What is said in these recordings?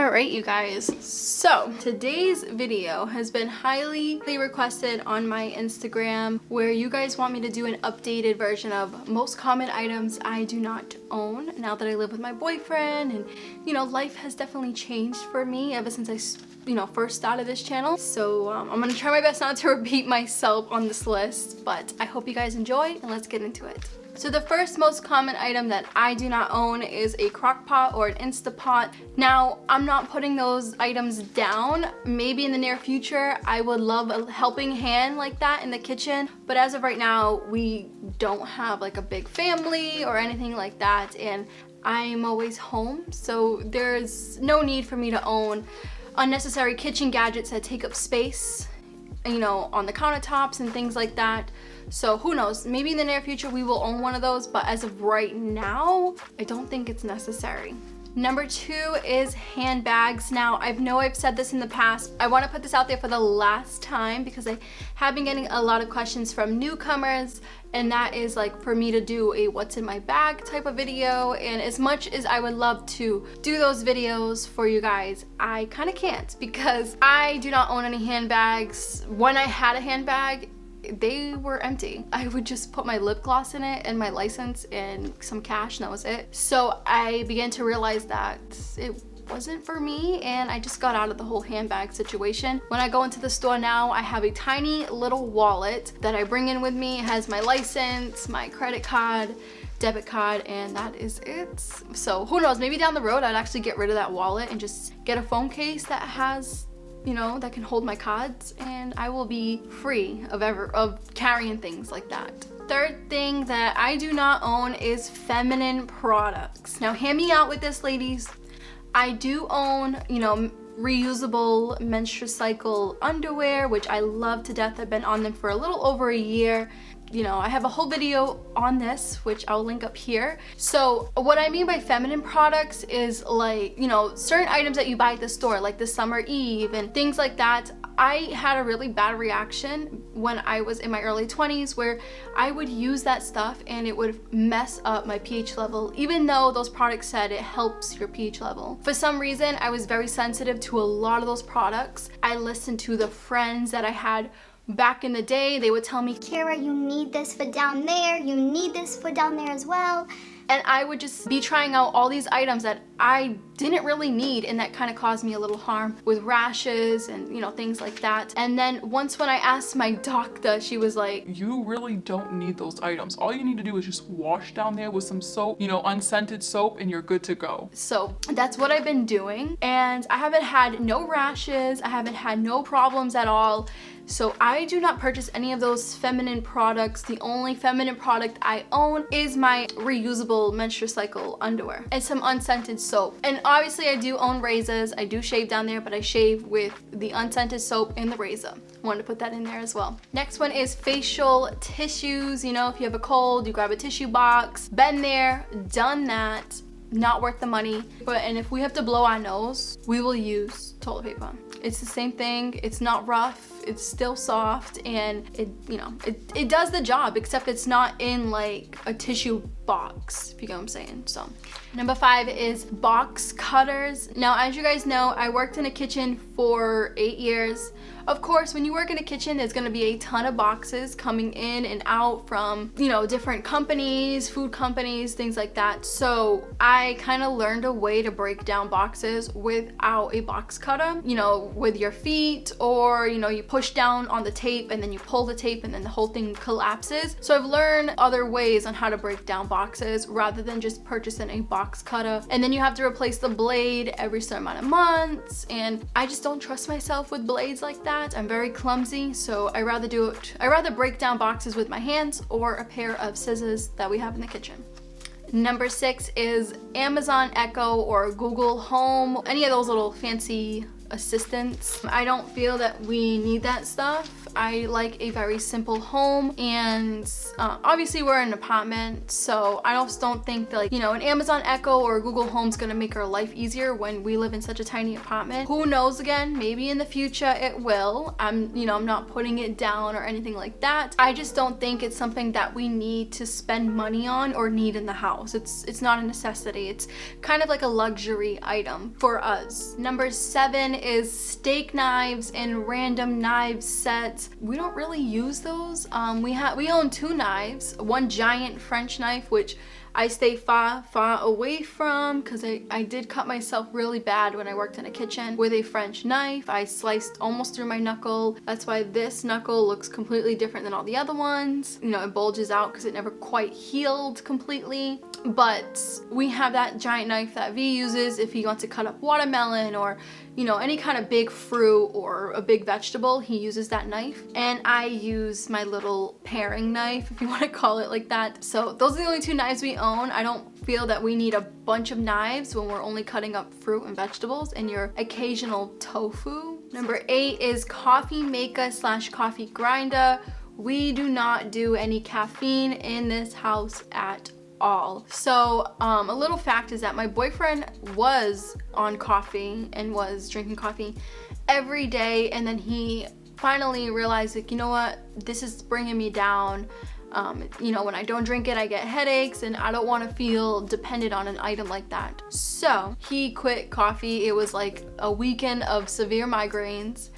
Alright you guys, so today's video has been highly requested on my Instagram, where you guys want me to do an updated version of most common items I do not own now that I live with my boyfriend. And you know, life has definitely changed for me ever since I first started this channel. So I'm gonna try my best not to repeat myself on this list, but I hope you guys enjoy and let's get into it. So the first most common item that I do not own is a crock pot or an Instapot. Now, I'm not putting those items down. Maybe in the near future, I would love a helping hand like that in the kitchen. But as of right now, we don't have like a big family or anything like that. And I'm always home. So there's no need for me to own unnecessary kitchen gadgets that take up space, you know, on the countertops and things like that. So who knows, maybe in the near future we will own one of those, but as of right now, I don't think it's necessary. Number 2 is handbags. Now, I know I've said this in the past. I want to put this out there for the last time because I have been getting a lot of questions from newcomers, and that is like for me to do a what's in my bag type of video. And as much as I would love to do those videos for you guys, I kind of can't because I do not own any handbags. When I had a handbag, they were empty. I would just put my lip gloss in it and my license and some cash, and that was it. So I began to realize that it wasn't for me, and I just got out of the whole handbag situation. When I go into the store now, I have a tiny little wallet that I bring in with me. It has my license, my credit card, debit card, and that is it. So who knows, maybe down the road I'd actually get rid of that wallet and just get a phone case that has, you know, that can hold my cards, and I will be free of carrying things like that. Third thing that I do not own is feminine products. Now hear me out with this, ladies. I do own, you know, reusable menstrual cycle underwear, which I love to death. I've been on them for a little over a year. You know, I have a whole video on this, which I'll link up here. So what I mean by feminine products is like, you know, certain items that you buy at the store, like the Summer Eve and things like that. I had a really bad reaction when I was in my early 20s where I would use that stuff and it would mess up my pH level, even though those products said it helps your pH level. For some reason, I was very sensitive to a lot of those products. I listened to the friends that I had back in the day. They would tell me, Kara, you need this for down there, you need this for down there as well. And I would just be trying out all these items that I didn't really need, and that kind of caused me a little harm with rashes and, you know, things like that. And then once when I asked my doctor, she was like, you really don't need those items. All you need to do is just wash down there with some soap, you know, unscented soap, and you're good to go. So that's what I've been doing, and I haven't had no rashes, I haven't had no problems at all. So I do not purchase any of those feminine products. The only feminine product I own is my reusable menstrual cycle underwear and some unscented soap. And obviously I do own razors. I do shave down there, but I shave with the unscented soap and the razor. Wanted to put that in there as well. Next one is facial tissues. You know, if you have a cold, you grab a tissue box. Been there, done that. Not worth the money. And if we have to blow our nose, we will use toilet paper. It's the same thing. It's not rough, it's still soft, and it does the job, except it's not in like a tissue box, if you get what I'm saying. So number 5 is box cutters. Now, as you guys know, I worked in a kitchen for 8 years. Of course, when you work in a kitchen, there's gonna be a ton of boxes coming in and out from, you know, different companies, food companies, things like that. So I kind of learned a way to break down boxes without a box cutter, you know, with your feet, or, you know, you push down on the tape and then you pull the tape and then the whole thing collapses. So I've learned other ways on how to break down boxes rather than just purchasing a box cutter. And then you have to replace the blade every certain amount of months, and I just don't trust myself with blades like that. I'm very clumsy, so I rather break down boxes with my hands or a pair of scissors that we have in the kitchen. Number 6 is Amazon Echo or Google Home, any of those little fancy assistance. I don't feel that we need that stuff. I like a very simple home, and obviously we're in an apartment, so I just don't think that, like, you know, an Amazon Echo or Google Home's gonna make our life easier when we live in such a tiny apartment. Who knows, again, maybe in the future it will. I'm not putting it down or anything like that. I just don't think it's something that we need to spend money on or need in the house. It's not a necessity. It's kind of like a luxury item for us. Number 7 is steak knives and random knife sets. We don't really use those. We own 2 knives, one giant French knife, which I stay far away from because I did cut myself really bad when I worked in a kitchen with a French knife. I sliced almost through my knuckle. That's why this knuckle looks completely different than all the other ones. You know, it bulges out because it never quite healed completely. But we have that giant knife that V uses if he wants to cut up watermelon or, you know, any kind of big fruit or a big vegetable. He uses that knife, and I use my little paring knife, if you want to call it like that. So those are the only 2 knives we own. I don't feel that we need a bunch of knives when we're only cutting up fruit and vegetables and your occasional tofu. Number 8 is coffee maker / coffee grinder. We do not do any caffeine in this house at all. So a little fact is that my boyfriend was on coffee and was drinking coffee every day, and then he finally realized, like, you know what, this is bringing me down. You know, when I don't drink it, I get headaches, and I don't want to feel dependent on an item like that. So he quit coffee. It was like a weekend of severe migraines,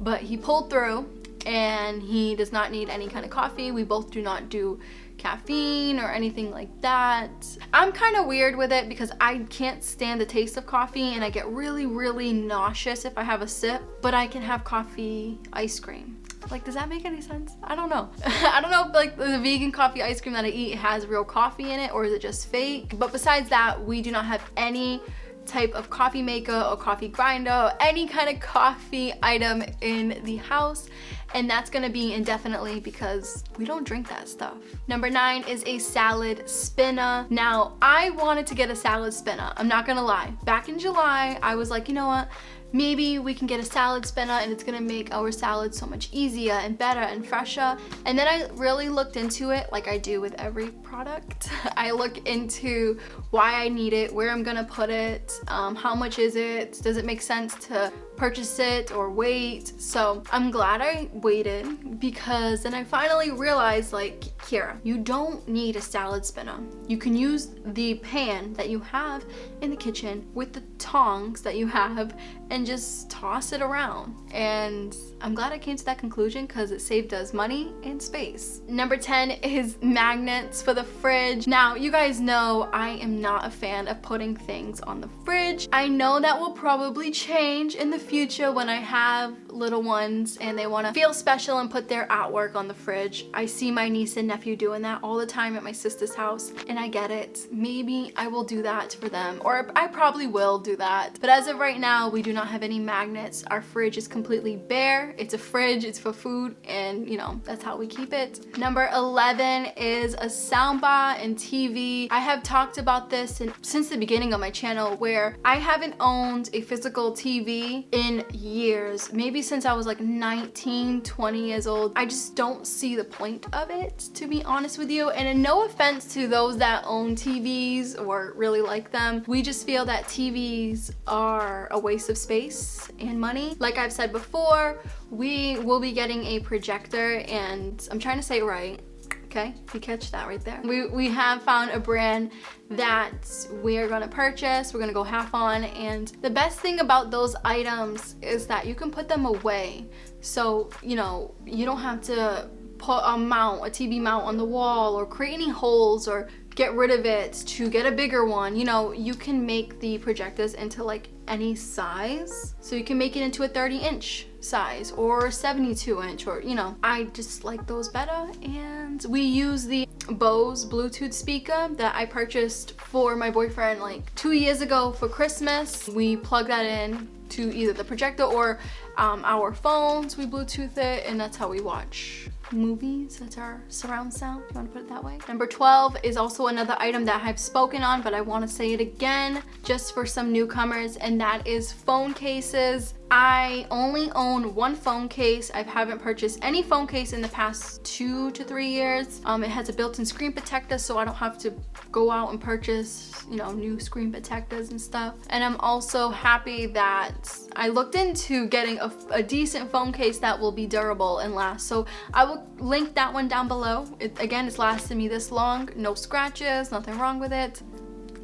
but he pulled through, and he does not need any kind of coffee. We both do not do caffeine or anything like that. I'm kind of weird with it because I can't stand the taste of coffee, and I get really nauseous if I have a sip, but I can have coffee ice cream. Like, does that make any sense? I don't know. I don't know if, like, the vegan coffee ice cream that I eat has real coffee in it, or is it just fake? But besides that, we do not have any type of coffee maker or coffee grinder or any kind of coffee item in the house, and that's gonna be indefinitely because we don't drink that stuff. Number 9 is a salad spinner. Now, I wanted to get a salad spinner. I'm not gonna lie. Back in July, I was like, you know what? Maybe we can get a salad spinner and it's gonna make our salad so much easier and better and fresher. And then I really looked into it, like I do with every product. I look into why I need it, where I'm gonna put it, how much is it, does it make sense to purchase it or wait. So I'm glad I waited, because then I finally realized, like, Kira, you don't need a salad spinner. You can use the pan that you have in the kitchen with the tongs that you have and just toss it around. And I'm glad I came to that conclusion because it saved us money and space. Number 10 is magnets for the fridge. Now, you guys know I am not a fan of putting things on the fridge. I know that will probably change in the future when I have little ones and they want to feel special and put their artwork on the fridge. I see my niece and nephew doing that all the time at my sister's house, and I get it. Maybe I will do that for them, or I probably will do that. But as of right now, we do not have any magnets. Our fridge is completely bare. It's a fridge, it's for food, and you know, that's how we keep it. Number 11 is a soundbar and TV. I have talked about this since the beginning of my channel, where I haven't owned a physical TV in years, maybe since I was like 19, 20 years old. I just don't see the point of it, to be honest with you. And no offense to those that own TVs or really like them, we just feel that TVs are a waste of space and money. Like I've said before, we will be getting a projector, and I'm trying to say it right. Okay, you catch that right there. We have found a brand that we're gonna purchase, we're gonna go half on, and the best thing about those items is that you can put them away. So, you know, you don't have to put a TV mount on the wall or create any holes or get rid of it to get a bigger one. You know, you can make the projectors into like any size. So you can make it into a 30-inch size or a 72-inch, or, you know, I just like those better. And we use the Bose Bluetooth speaker that I purchased for my boyfriend like 2 years ago for Christmas. We plug that in to either the projector or our phones. We Bluetooth it, and that's how we watch movies. That's our surround sound, if you want to put it that way. Number 12 is also another item that I've spoken on, but I want to say it again just for some newcomers, and that is phone cases. I only own one phone case. I haven't purchased any phone case in the past 2 to 3 years. It has a built-in screen protector, so I don't have to go out and purchase, you know, new screen protectors and stuff. And I'm also happy that I looked into getting a decent phone case that will be durable and last. So I will link that one down below. Again, it's lasted me this long. No scratches, nothing wrong with it.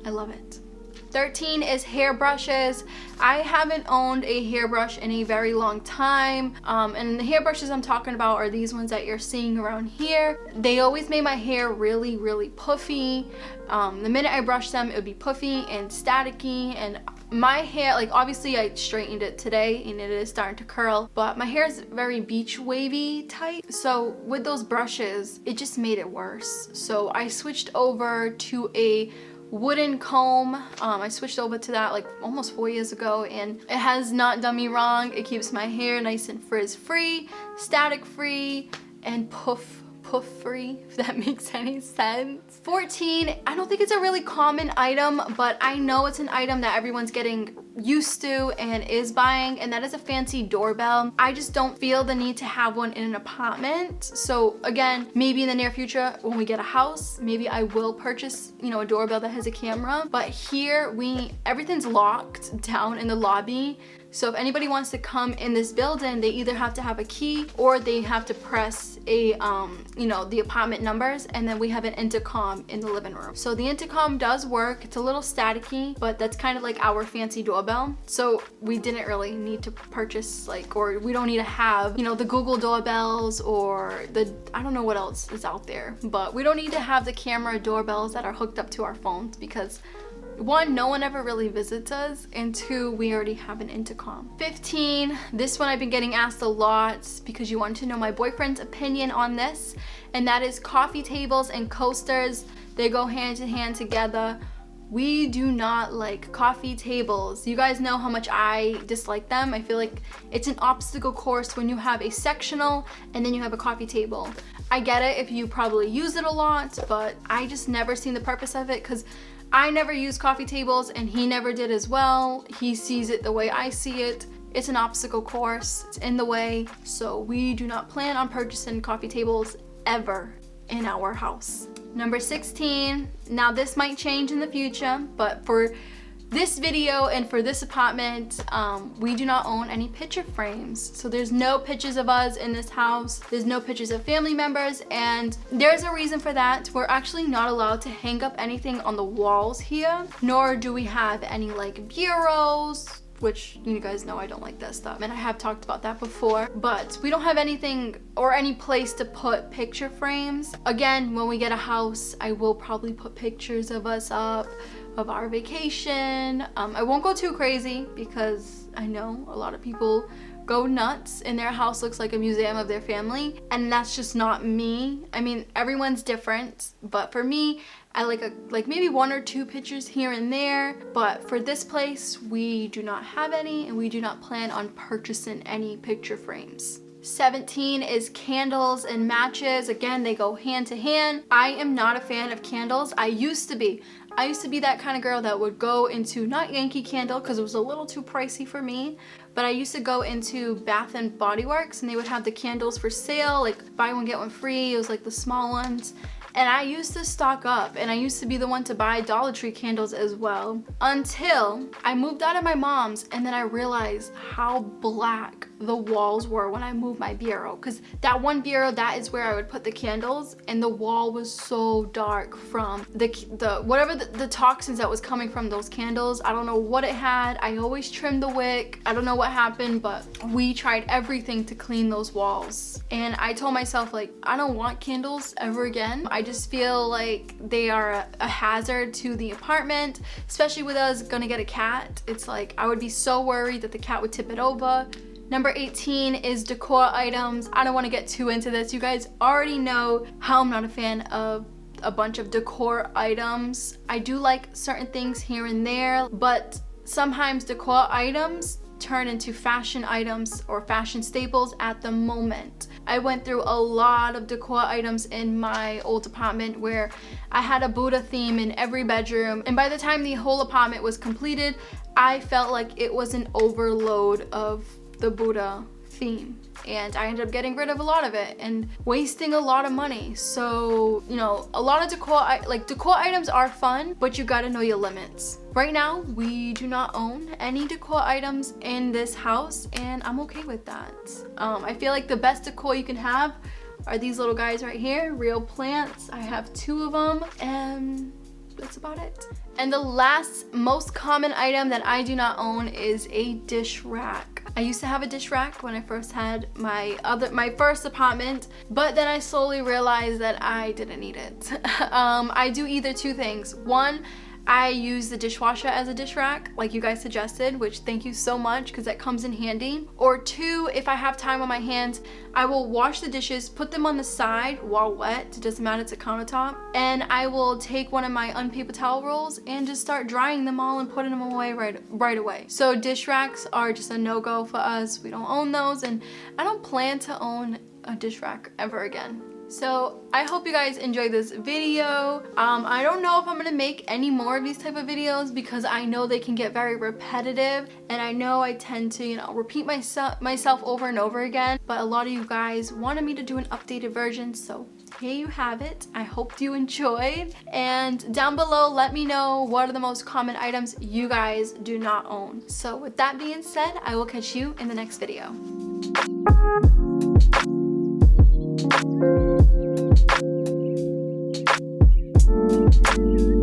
I love it. 13 is hairbrushes. I haven't owned a hairbrush in a very long time. And the hairbrushes I'm talking about are these ones that you're seeing around here. They always made my hair really, really puffy. The minute I brushed them, it would be puffy and staticky, and my hair, like, obviously I straightened it today and it is starting to curl, but my hair is very beach wavy type. So with those brushes, it just made it worse. So I switched over to a wooden comb. I switched over to that like almost 4 years ago, and it has not done me wrong. It keeps my hair nice and frizz free, static free, and puff free, if that makes any sense. 14, I don't think it's a really common item, but I know it's an item that everyone's getting used to and is buying, and that is a fancy doorbell. I just don't feel the need to have one in an apartment. So again, maybe in the near future when we get a house, maybe I will purchase, you know, a doorbell that has a camera. But here everything's locked down in the lobby. So if anybody wants to come in this building, they either have to have a key or they have to press a, you know, the apartment numbers, and then we have an intercom in the living room. So the intercom does work. It's a little staticky, but that's kind of like our fancy doorbell. So we didn't really need to purchase, like, or we don't need to have, you know, the Google doorbells or I don't know what else is out there, but we don't need to have the camera doorbells that are hooked up to our phones because, one, no one ever really visits us, and two, we already have an intercom. 15, this one I've been getting asked a lot because you want to know my boyfriend's opinion on this, and that is coffee tables and coasters. They go hand in hand together. We do not like coffee tables. You guys know how much I dislike them. I feel like it's an obstacle course when you have a sectional and then you have a coffee table. I get it if you probably use it a lot, but I just never seen the purpose of it because I never use coffee tables and he never did as well. He sees it the way I see it. It's an obstacle course. It's in the way. So we do not plan on purchasing coffee tables ever in our house. Number 16, now this might change in the future, but for this video and for this apartment, we do not own any picture frames. So there's no pictures of us in this house. There's no pictures of family members, and there's a reason for that. We're actually not allowed to hang up anything on the walls here, nor do we have any like bureaus, which you guys know I don't like that stuff, and I have talked about that before, but we don't have anything or any place to put picture frames. Again, when we get a house, I will probably put pictures of us up, of our vacation. I won't go too crazy because I know a lot of people go nuts and their house looks like a museum of their family, and that's just not me. I mean, everyone's different, but for me, I like maybe 1 or 2 pictures here and there, but for this place, we do not have any, and we do not plan on purchasing any picture frames. 17 is candles and matches. Again, they go hand to hand. I am not a fan of candles. I used to be that kind of girl that would go into, not Yankee Candle because it was a little too pricey for me, but I used to go into Bath and Body Works and they would have the candles for sale, like buy one get one free. It was like the small ones. And I used to stock up, and I used to be the one to buy Dollar Tree candles as well, until I moved out of my mom's, and then I realized how black the walls were when I moved my bureau, because that one bureau, that is where I would put the candles, and the wall was so dark from the whatever the toxins that was coming from those candles. I don't know what it had. I always trimmed the wick. I don't know what happened, but we tried everything to clean those walls, and I told myself, like, I don't want candles ever again. I just feel like they are a hazard to the apartment, especially with us gonna get a cat. It's like I would be so worried that the cat would tip it over. Number 18 is decor items. I don't want to get too into this. You guys already know how I'm not a fan of a bunch of decor items. I do like certain things here and there, but sometimes decor items turn into fashion items or fashion staples at the moment. I went through a lot of decor items in my old apartment where I had a Buddha theme in every bedroom, and by the time the whole apartment was completed, I felt like it was an overload of the Buddha theme, and I ended up getting rid of a lot of it and wasting a lot of money. So, you know, a lot of decor items are fun, but you gotta know your limits. Right now, we do not own any decor items in this house, and I'm okay with that. I feel like the best decor you can have are these little guys right here, real plants. I have 2 of them, and that's about it. And the last most common item that I do not own is a dish rack. I used to have a dish rack when I first had my first apartment, but then I slowly realized that I didn't need it. I do either 2 things. One, I use the dishwasher as a dish rack, like you guys suggested, which thank you so much because that comes in handy. Or 2, if I have time on my hands, I will wash the dishes, put them on the side while wet, it doesn't matter, it's a countertop, and I will take one of my unpaper towel rolls and just start drying them all and putting them away right away. So dish racks are just a no-go for us. We don't own those, and I don't plan to own a dish rack ever again. So I hope you guys enjoyed this video. I don't know if I'm gonna make any more of these type of videos because I know they can get very repetitive, and I know I tend to, you know, repeat myself over and over again, but a lot of you guys wanted me to do an updated version, so here you have it. I hope you enjoyed, and down below let me know what are the most common items you guys do not own. So with that being said, I will catch you in the next video. Thank you.